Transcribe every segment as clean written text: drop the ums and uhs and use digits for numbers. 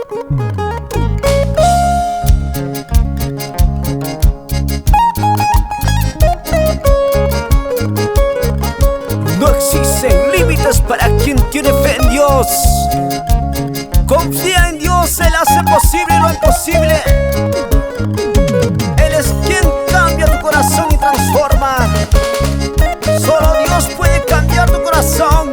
No existen límites para quien tiene fe en Dios. Confía en Dios, Él hace posible lo imposible. Él es quien cambia tu corazón y transforma. Solo Dios puede cambiar tu corazón.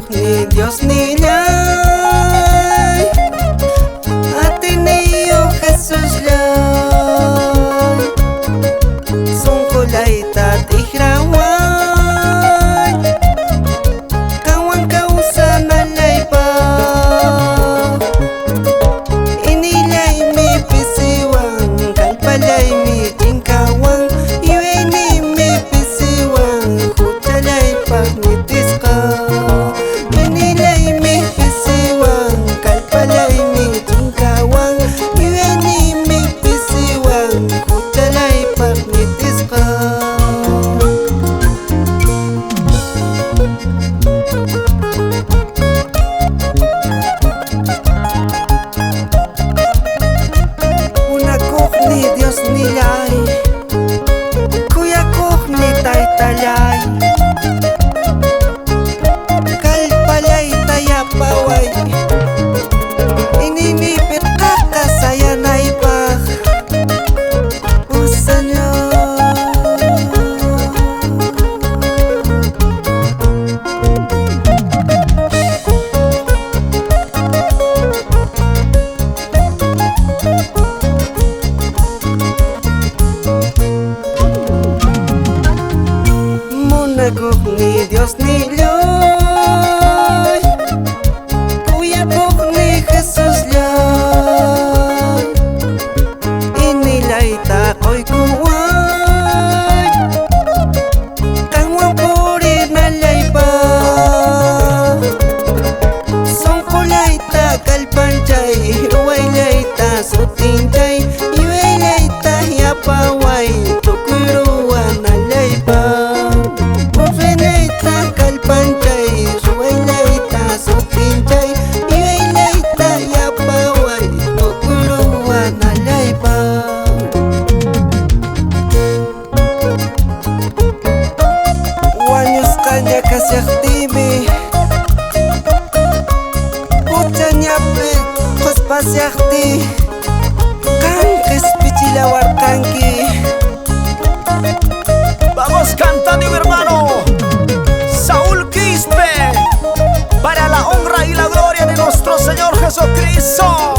Ni Dios ni lay Ateneo Jesús lay Son kulaita tihraway Kawan kausa nalaypa Inilay mi pisiwang Kalpalay mi tingkawang Iweni mi pisiwang Hutalay pagnitisqa Ni Dios ni lay Kuya kuk ni taytalay Kalpalay tayapaway Ininipit kakasayanay pa Oh Señor Ni Dios ni lay Kuya kuk ni Jesus lay Inilay takoy kuway Kangwang puri nalay pa Songkulay ta kalpanchay Ruwaylay ta sutinjay Iwaylay ta yapaway Tukuruan nalay pa Kanya kasyaktibi Kuchanyapi kuspasyakti Kankis pichilawar kanki. Vamos cantando, mi hermano Saúl Quispe, para la honra y la gloria de nuestro Señor Jesucristo.